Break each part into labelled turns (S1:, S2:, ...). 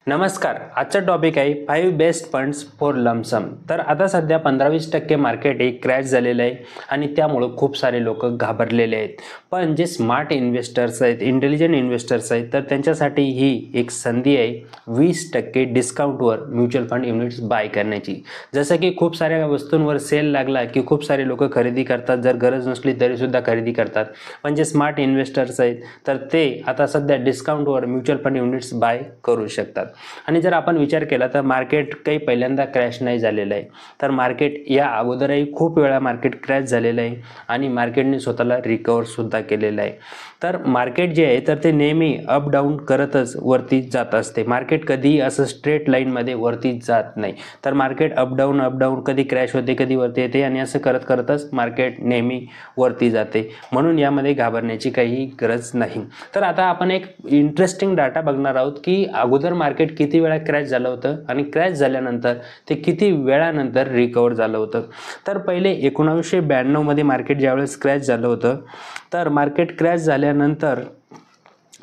S1: नमस्कार. आजचा टॉपिक आहे 5 बेस्ट फंड्स फॉर लमसम. तर आता सध्या 15-20% मार्केट हे क्रॅश झालेलं आहे आणि त्यामुळं खूप सारे लोक घाबरलेले आहेत. पण जे स्मार्ट इन्व्हेस्टर्स आहेत, इंटेलिजंट इन्व्हेस्टर्स आहेत, तर त्यांच्यासाठी ही एक संधी आहे 20% डिस्काउंटवर म्युच्युअल फंड युनिट्स बाय करण्याची. जसं की खूप साऱ्या वस्तूंवर सेल लागला की खूप सारे लोक खरेदी करतात, जर गरज नसली तरीसुद्धा खरेदी करतात. पण जे स्मार्ट इन्व्हेस्टर्स आहेत तर ते आता सध्या डिस्काउंटवर म्युच्युअल फंड युनिट्स बाय करू शकतात. आणि जर आपण विचार केला तर मार्केट काही पहिल्यांदा क्रॅश नाही झालेलं आहे, तर मार्केट या अगोदरही खूप वेळा मार्केट क्रॅश झालेलं आहे आणि मार्केटने स्वतःला रिकवर सुद्धा केलेलं आहे. तर मार्केट जे आहे तर ते नेहमी अप डाऊन करतच वरती जात असते. मार्केट कधीही असं स्ट्रेट लाईनमध्ये वरती जात नाही, तर मार्केट अप डाऊन कधी क्रॅश होते कधी वरती येते आणि असं करत करतच मार्केट नेहमी वरती जाते. म्हणून यामध्ये घाबरण्याची काही गरज नाही. तर आता आपण एक इंटरेस्टिंग डाटा बघणार आहोत की अगोदर मार्केट किती वेळा क्रॅश झालं होतं आणि क्रॅश झाल्यानंतर ते किती वेळानंतर रिकवर झालं होतं. तर पहिले 1992 मध्ये मार्केट ज्यावेळेस क्रॅश झालं होतं तर मार्केट क्रॅश झाल्यानंतर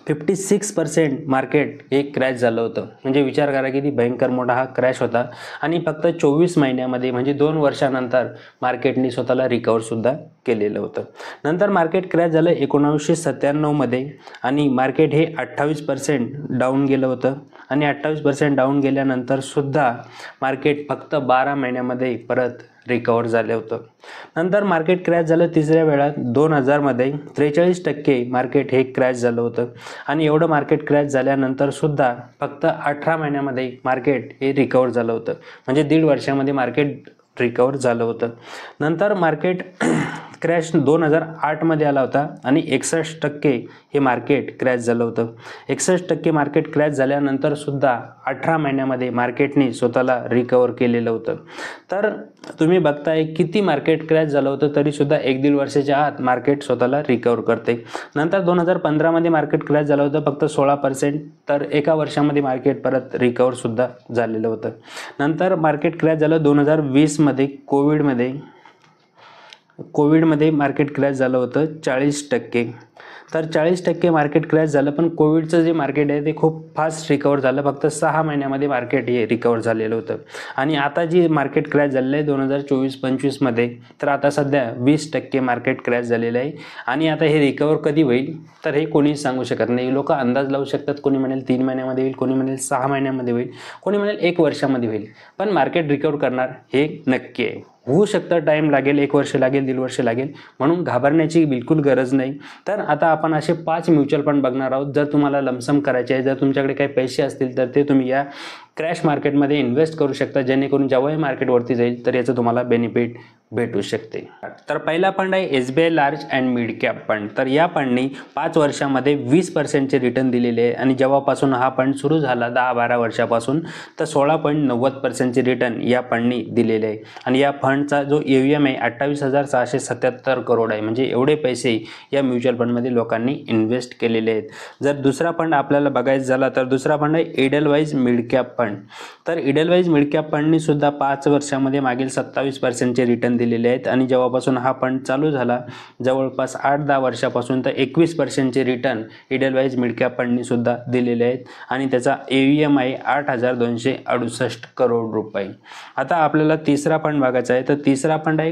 S1: 56% मार्केट हे क्रॅश झालं होतं. म्हणजे विचार करा किती भयंकर मोठा हा क्रॅश होता आणि फक्त 24 महिन्यामध्ये म्हणजे 2 वर्षानंतर मार्केटने स्वतःला रिकवर सुद्धा केलेलं होतं. नंतर मार्केट क्रॅश झालं 1997 मध्ये आणि मार्केट हे 28% डाऊन गेलं होतं आणि 28% डाऊन गेल्यानंतर सुद्धा मार्केट फक्त 12 महिन्यामध्ये परत रिकवर झालं होतं. नंतर मार्केट क्रॅश झालं तिसऱ्या वेळात 2000 मध्ये 43% मार्केट हे क्रॅश झालं होतं आणि एवढं मार्केट क्रॅश झाल्यानंतर सुद्धा फक्त 18 महिन्यामध्ये मार्केट हे रिकवर झालं होतं. म्हणजे 1.5 वर्षामध्ये मार्केट रिकवर झालं होतं. नंतर मार्केट क्रॅश 2008 मध्ये आला होता आणि 61% हे मार्केट क्रॅश झालं होतं. 61% मार्केट क्रॅश झाल्यानंतर सुद्धा 18 महिन्यामध्ये मार्केटने स्वतःला रिकवर केलेलं होतं. तर तुम्ही बघताय किती मार्केट क्रॅश झालं होतं तरी सुद्धा 1-1.5 वर्षाच्या आत मार्केट स्वतःला रिकवर करते. नंतर 2015 मध्ये मार्केट क्रॅश झालं होतं फक्त 16%, तर एका वर्षामध्ये मार्केट परत रिकवर सुद्धा झालेलं होतं. नंतर मार्केट क्रॅश झालं 2020 मध्ये कोविडमध्ये मार्केट क्रॅश झालं होतं 40%. तर 40% मार्केट क्रॅश झालं, पण कोविडचं जे मार्केट आहे ते खूप फास्ट रिकवर झालं. फक्त 6 महिन्यामध्ये मार्केट हे रिकवर झालेलं होतं. आणि आता जी मार्केट क्रॅश झालेलं आहे 2024-25 मध्ये, तर आता सध्या 20% मार्केट क्रॅश झालेलं आहे. आणि आता हे रिकवर कधी होईल तर हे कोणीच सांगू शकत नाही. लोक अंदाज लावू शकतात, कोणी म्हणेल 3 महिन्यामध्ये होईल, कोणी म्हणेल 6 महिन्यामध्ये होईल, कोणी म्हणेल 1 वर्षामध्ये होईल. पण मार्केट रिकवर करणार हे नक्की आहे. होऊ शकतं टाईम लागेल, 1 वर्ष लागेल, 1.5 वर्ष लागेल, म्हणून घाबरण्याची बिलकुल गरज नाही. तर आता आपण असे 5 म्युच्युअल फंड बघणार आहोत. जर तुम्हाला लमसम करायचे आहे, जर तुमच्याकडे काही पैसे असतील तर ते तुम्ही या क्रॅश मार्केटमध्ये इन्व्हेस्ट करू शकता, जेणेकरून जेव्हाही मार्केट वरती जाईल तर याचं तुम्हाला बेनिफिट भेटू शकते. तर पहिला फंड आहे SBI large and mid cap fund. तर या फंडनी 5 वर्षामध्ये 20% रिटर्न दिलेले आहे आणि जेव्हापासून हा फंड सुरू झाला 10-12 वर्षापासून तर 16.90% रिटर्न या फंडनी दिलेले आहे. आणि या फंडचा जो AUM आहे 28,677 करोड आहे. म्हणजे एवढे पैसे या म्युच्युअल फंडमध्ये लोकांनी इन्व्हेस्ट केलेले आहेत. जर दुसरा फंड आपल्याला बघायचा झाला तर दुसरा फंड आहे एडलवाईज मिड कॅप फंड. तर एडलवाईज मिड कॅप फंडनी सुद्धा 5 वर्षामध्ये मागील 27% रिटर्न दिलेले आहेत आणि जेव्हापासून हा फंड चालू झाला जवळपास 8-10 वर्षापासून तर 21% रिटर्न एडलवाईज मिड कॅप फंडनी सुद्धा दिलेले आहेत आणि त्याचा AUM आहे 8,268 करोड रुपये. आता आपल्याला तिसरा फंड बघायचा आहे. तर तिसरा फंड आहे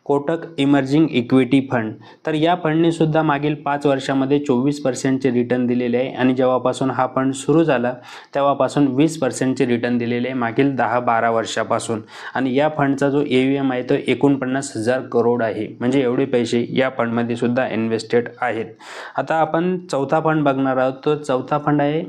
S1: कोटक इमर्जिंग इक्विटी फंड. तर या फंडने सुद्धा मागील 5 वर्षामध्ये 24% रिटर्न दिलेले आहे आणि जेव्हापासून हा फंड सुरू झाला तेव्हापासून 20% रिटर्न दिलेले आहे मागील 10-12 वर्षापासून. आणि या फंडचा जो AUM आहे तो 49,000 करोड आहे. म्हणजे एवढे पैसे या फंडमध्ये सुद्धा इन्व्हेस्टेड आहेत. आता आपण चौथा फंड बघणार आहोत. तो चौथा फंड आहे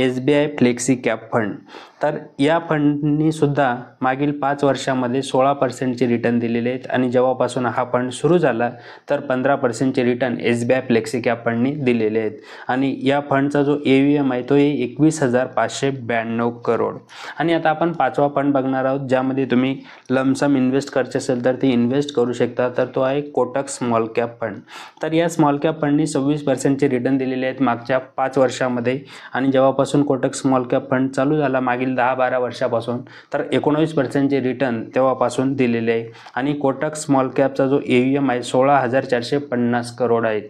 S1: SBI फ्लेक्सी कॅप फंड. तर या फंडनी सुद्धा मागील 5 वर्षामध्ये 16% रिटर्न दिलेले आहेत आणि जेव्हापासून हा फंड सुरू झाला तर 15% रिटर्न SBI फ्लेक्सी कॅप फंडनी दिलेले आहेत. आणि या फंडचा जो AUM आहे तो 21,592 करोड. आणि आता आपण पाचवा फंड बघणार आहोत ज्यामध्ये तुम्ही लमसम इन्व्हेस्ट करायचे असेल तर ते इन्व्हेस्ट करू शकता. तर तो आहे कोटक स्मॉल कॅप फंड. तर या स्मॉल कॅप फंडनी 26% रिटर्न दिलेले आहेत मागच्या 5 वर्षामध्ये आणि जेव्हापासून जेव्हापासून कोटक स्मॉल कॅप फंड चालू झाला मागील 10-12 वर्षापासून, तर 19% रिटर्न तेव्हापासून दिलेले आहे आणि कोटक स्मॉल कॅपचा जो AUM आहे 16,450 करोड आहे.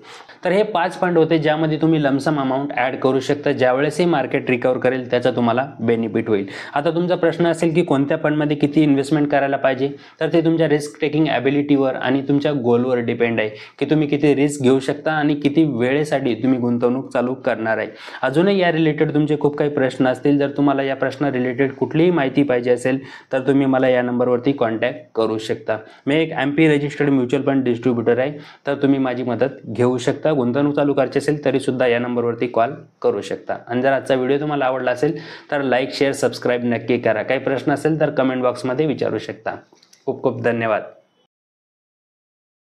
S1: तर हे 5 फंड होते ज्यामध्ये तुम्ही लमसम अमाऊंट ॲड करू शकता. ज्यावेळेस हे मार्केट रिकवर करेल त्याचा तुम्हाला बेनिफिट होईल. आता तुमचा प्रश्न असेल की कोणत्या फंडमध्ये किती इन्व्हेस्टमेंट करायला पाहिजे, तर ते तुमच्या रिस्क टेकिंग ॲबिलिटीवर आणि तुमच्या गोलवर डिपेंड आहे की तुम्ही किती रिस्क घेऊ शकता आणि किती वेळेसाठी तुम्ही गुंतवणूक चालू करणार आहे. अजूनही या रिलेटेड तुमचे खूप काही प्रश्न असतील, जर तुम्हाला या प्रश्न रिलेटेड कुठलीही माहिती पाहिजे असेल तर तुम्ही मला या नंबरवरती कॉन्टॅक्ट करू शकता. मी एक MP registered mutual fund distributor आहे, तर तुम्ही माझी मदत घेऊ शकता. गुंतवणूक चालू करायची असेल तरी सुद्धा या नंबरवरती कॉल करू शकता. आणि जर आजचा व्हिडिओ तुम्हाला आवडला असेल तर लाईक शेअर सबस्क्राईब नक्की करा. काही प्रश्न असेल तर कमेंट बॉक्समध्ये विचारू शकता. खूप खूप धन्यवाद.